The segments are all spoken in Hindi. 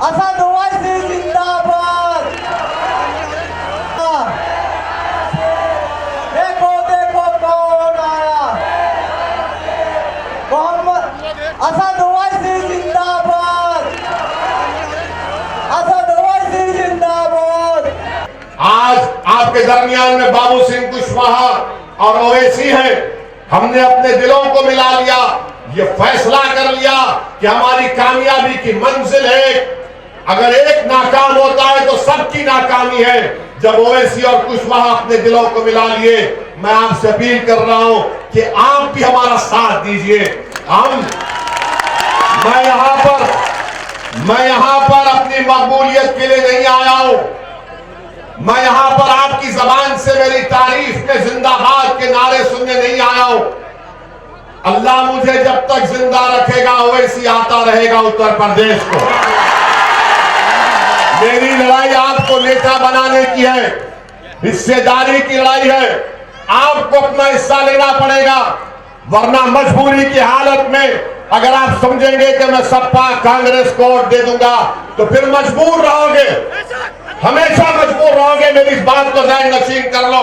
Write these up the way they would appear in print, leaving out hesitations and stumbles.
असद ओवैसी जिंदाबाद। देखो देखो कौन आया, मोहम्मद असद ओवैसी जिंदाबाद, असद ओवैसी जिंदाबाद। आज आपके दरमियान में बाबू सिंह कुशवाहा और ओवैसी है। हमने अपने दिलों को मिला लिया, ये फैसला कर लिया कि हमारी कामयाबी की मंजिल है, अगर एक नाकाम होता है तो सबकी नाकामी है। जब ओवैसी और कुशवाहा अपने दिलों को मिला लिए, मैं आपसे अपील कर रहा हूं कि आप भी हमारा साथ दीजिए। मैं यहां पर अपनी मकबूलियत के लिए नहीं आया हूं, मैं यहां पर आपकी जबान से मेरी तारीफ में जिंदाबाद के नारे सुनने नहीं आया हूं। अल्लाह मुझे जब तक जिंदा रखेगा ओवैसी आता रहेगा उत्तर प्रदेश को। मेरी लड़ाई आपको नेता बनाने की है, हिस्सेदारी की लड़ाई है। आपको अपना हिस्सा लेना पड़ेगा, वरना मजबूरी की हालत में अगर आप समझेंगे कि मैं सपा कांग्रेस को वोट दे दूंगा तो फिर मजबूर रहोगे, हमेशा मजबूर रहोगे। मेरी इस बात को ज़हन नशीन कर लो।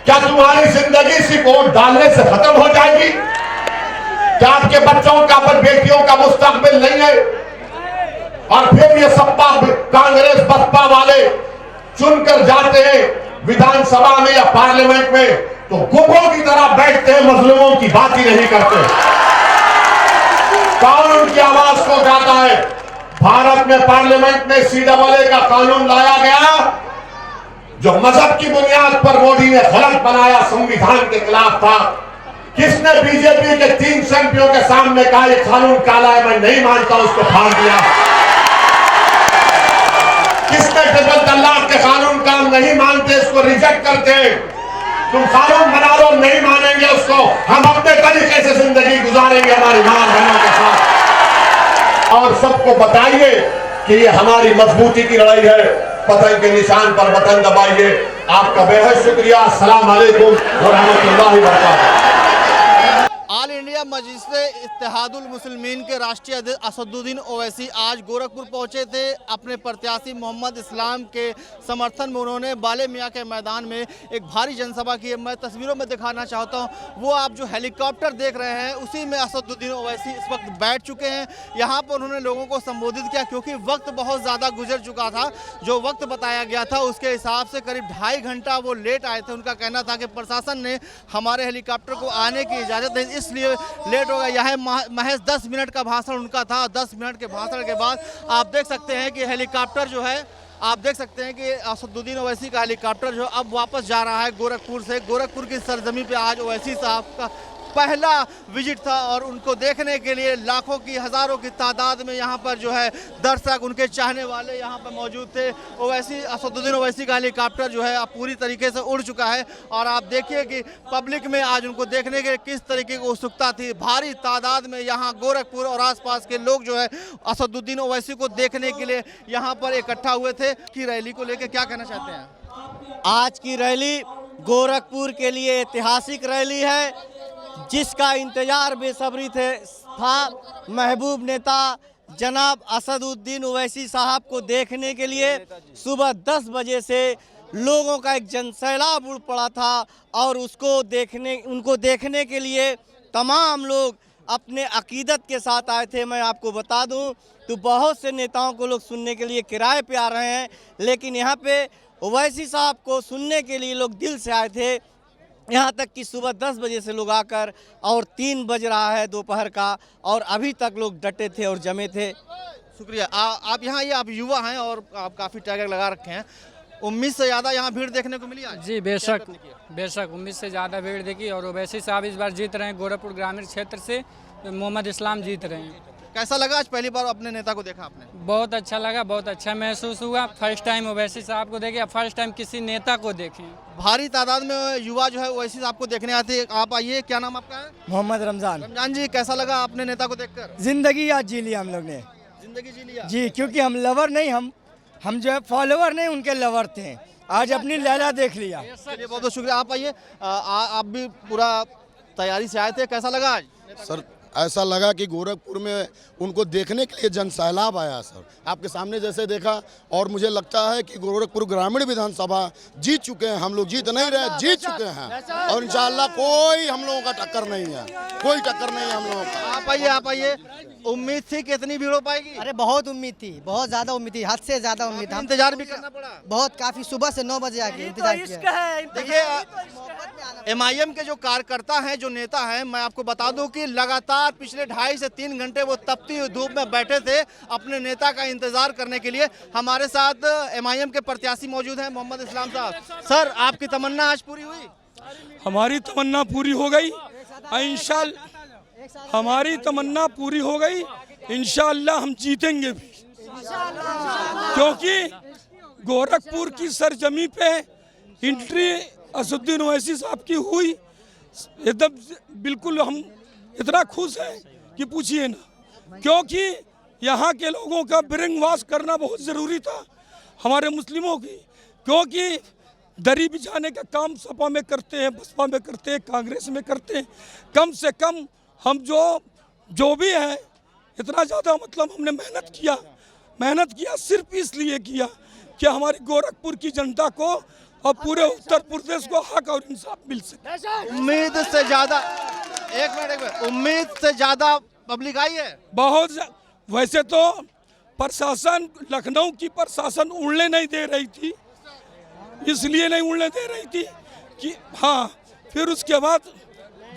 क्या तुम्हारी जिंदगी सिर्फ वोट डालने से खत्म हो जाएगी? क्या आपके बच्चों का, पर बेटियों का मुस्तकबिल नहीं है? और फिर ये सपा कांग्रेस बसपा वाले चुनकर जाते हैं विधानसभा में या पार्लियामेंट में, तो गुंगों की तरह बैठते हैं, मजलूमों की बात ही नहीं करते। कौन उनकी आवाज को उठाता है? भारत में पार्लियामेंट में CAA का कानून लाया गया जो मजहब की बुनियाद पर मोदी ने गलत बनाया, संविधान के खिलाफ था। किसने बीजेपी के 3 एमपियों के सामने कहा ये कानून काला है, मैं नहीं मानता, उसको फाड़ दिया? किसने ट्रिपल तलाक के कानून का हम नहीं मानते, इसको रिजेक्ट करते हैं? तुम कानून बना लो, नहीं मानेंगे उसको, हम अपने तरीके से जिंदगी गुजारेंगे हमारी मां बहनों के साथ। और सबको बताइए कि ये हमारी मजबूती की लड़ाई है। पतन के निशान पर बटन दबाइए। आपका बेहद शुक्रिया। अस्सलाम वालेकुम व रहमतुल्लाहि व बरकातहू। ऑल इंडिया मजलिस-ए-इत्तेहादुल मुस्लिमीन के राष्ट्रीय अध्यक्ष असदुद्दीन ओवैसी आज गोरखपुर पहुंचे थे। अपने प्रत्याशी मोहम्मद इस्लाम के समर्थन में उन्होंने बाले मियाँ के मैदान में एक भारी जनसभा की। मैं तस्वीरों में दिखाना चाहता हूं, वो आप जो हेलीकॉप्टर देख रहे हैं उसी में असदुद्दीन ओवैसी इस वक्त बैठ चुके हैं। यहाँ पर उन्होंने लोगों को संबोधित किया, क्योंकि वक्त बहुत ज़्यादा गुजर चुका था। जो वक्त बताया गया था उसके हिसाब से करीब 2.5 घंटा वो लेट आए थे। उनका कहना था कि प्रशासन ने हमारे हेलीकॉप्टर को आने की इजाज़त नहीं, इसलिए लेट हो गया। यह महज 10 मिनट का भाषण उनका था। 10 मिनट के भाषण के बाद आप देख सकते हैं कि हेलीकॉप्टर जो है, आप देख सकते हैं कि असदुद्दीन ओवैसी का हेलीकॉप्टर जो अब वापस जा रहा है गोरखपुर से। गोरखपुर की सरजमी पे आज ओवैसी साहब का पहला विजिट था और उनको देखने के लिए लाखों की, हज़ारों की तादाद में यहाँ पर जो है दर्शक, उनके चाहने वाले यहाँ पर मौजूद थे। ओवैसी, असदुद्दीन ओवैसी का हेलीकॉप्टर जो है अब पूरी तरीके से उड़ चुका है और आप देखिए कि पब्लिक में आज उनको देखने के किस तरीके की उत्सुकता थी। भारी तादाद में यहाँ गोरखपुर और आसपास के लोग जो है असदुद्दीन ओवैसी को देखने के लिए यहाँ पर इकट्ठा हुए थे। की रैली को लेकर क्या कहना चाहते हैं? आज की रैली गोरखपुर के लिए ऐतिहासिक रैली है, जिसका इंतजार बेसब्री था महबूब नेता जनाब असदुद्दीन ओवैसी साहब को देखने के लिए। सुबह 10 बजे से लोगों का एक जनसैलाब उड़ पड़ा था और उनको देखने के लिए तमाम लोग अपने अकीदत के साथ आए थे। मैं आपको बता दूं तो बहुत से नेताओं को लोग सुनने के लिए किराए पे आ रहे हैं, लेकिन यहाँ पे ओवैसी साहब को सुनने के लिए लोग दिल से आए थे। यहाँ तक कि सुबह 10 बजे से लोग आकर और 3 बज रहा है दोपहर का और अभी तक लोग डटे थे और जमे थे। शुक्रिया। आप यहाँ ये आप युवा हैं और आप काफ़ी टैग लगा रखे हैं, उम्मीद से ज़्यादा यहाँ भीड़ देखने को मिली आज? जी बेशक उम्मीद से ज़्यादा भीड़ देखी और ओवैसी साहब इस बार जीत रहे हैं। गोरखपुर ग्रामीण क्षेत्र से मोहम्मद इस्लाम जीत रहे हैं। कैसा लगा आज पहली बार अपने नेता को देखा आपने? बहुत अच्छा लगा, बहुत अच्छा महसूस हुआ। फर्स्ट टाइम ओवैसी साहब को देखे, फर्स्ट टाइम किसी नेता को देखें। भारी तादाद में युवा जो है ओवैसी साहब को देखने आते हैं। आप आइए, क्या नाम आपका है? मोहम्मद रमजान। रमजान जी, कैसा लगा अपने नेता को देखकर? जिंदगी आज जी लिया हम लोग ने। जिंदगी जी लिया जी, क्योंकि हम लवर नहीं, हम जो है फॉलोवर नहीं, उनके लवर थे। आज अपनी लैला देख लिया। चलिए, बहुत बहुत शुक्रिया। आप आइए, आप भी पूरा तैयारी से आए थे, कैसा लगा आज? सर ऐसा लगा कि गोरखपुर में उनको देखने के लिए जन सैलाब आया सर। आपके सामने जैसे देखा, और मुझे लगता है कि गोरखपुर ग्रामीण विधानसभा जीत चुके हैं। हम लोग जीत नहीं रहे, जीत चुके हैं, और इंशाअल्लाह कोई हम लोगों का टक्कर नहीं है, कोई टक्कर नहीं है हम लोगों का। आप आइए। उम्मीद थी कितनी भीड़ हो पाएगी? अरे बहुत उम्मीद थी, बहुत ज़्यादा उम्मीद थी, हद से ज़्यादा उम्मीद था। इंतजार भी करना पड़ा बहुत, काफ़ी सुबह से 9 बजे आके इंतजार किया। देखिए MIM के जो कार्यकर्ता हैं, जो नेता हैं, मैं आपको बता दूं कि लगातार पिछले 2.5 से 3 घंटे वो तपती हुई धूप में बैठे थे अपने नेता का इंतजार करने के लिए। हमारे साथ MIM के प्रत्याशी मौजूद हैं, मोहम्मद इस्लाम साहब। सर, आपकी तमन्ना आज पूरी हुई? हमारी तमन्ना पूरी हो गई इंशाअल्लाह, हमारी तमन्ना पूरी हो गई इंशाअल्लाह। हम जीतेंगे भी, क्योंकि गोरखपुर की सरजमी पे एंट्री असदुद्दीन ओवैसी साहब की हुई। एकदम बिल्कुल हम इतना खुश हैं कि पूछिए ना, क्योंकि यहाँ के लोगों का ब्रेन वॉश करना बहुत ज़रूरी था हमारे मुस्लिमों की, क्योंकि दरी बिछाने का काम सपा में करते हैं, बसपा में करते हैं, कांग्रेस में करते हैं। कम से कम हम जो भी है, इतना ज़्यादा मतलब हमने मेहनत किया सिर्फ इसलिए किया कि हमारी गोरखपुर की जनता को और पूरे उत्तर प्रदेश को हक और इंसाफ मिल सके। उम्मीद से ज़्यादा, एक मिनट, उम्मीद से ज़्यादा पब्लिक आई है बहुत। वैसे तो प्रशासन, लखनऊ की प्रशासन उड़ने नहीं दे रही थी, इसलिए नहीं उड़ने दे रही थी कि हाँ, फिर उसके बाद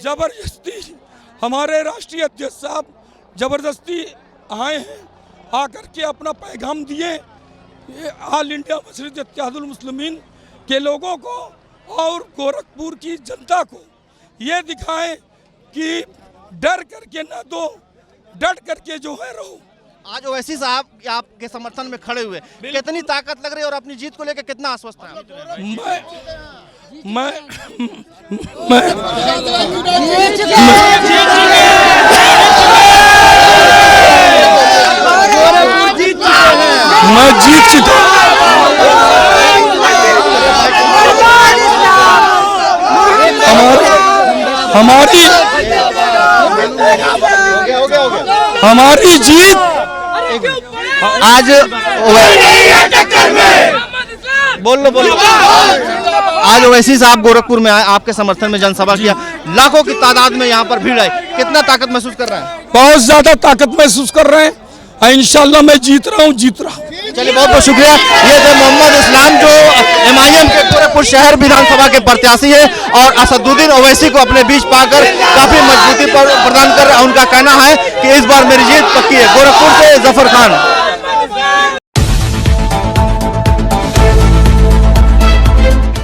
ज़बरदस्ती हमारे राष्ट्रीय अध्यक्ष साहब ज़बरदस्ती आए हैं, आकर के अपना पैगाम दिए ऑल इंडिया मजलिस इत्तेहादुल मुस्लिमीन के लोगों को और गोरखपुर की जनता को ये दिखाएं कि डर करके ना दो, डट करके जो है रहो। आज ओवैसी साहब आपके समर्थन में खड़े हुए, कितनी ताकत लग रही है और अपनी जीत को लेकर कितना आश्वस्त है? मैं जीत चुका। हमारी जीत आज बोलो आज ओवैसी साहब गोरखपुर में आए, आपके समर्थन में जनसभा किया, लाखों की तादाद में यहाँ पर भीड़ आई, कितना ताकत महसूस कर रहे हैं? बहुत ज्यादा ताकत महसूस कर रहे हैं। इंशाल्लाह मैं जीत रहा हूँ। चलिए, बहुत बहुत शुक्रिया। ये थे मोहम्मद इस्लाम, जो MIM के गोरखपुर शहर विधानसभा के प्रत्याशी है और असदुद्दीन ओवैसी को अपने बीच पाकर काफी मजबूती प्रदान कर रहे हैं। उनका कहना है कि इस बार मेरी जीत पक्की है। गोरखपुर से जफर खान।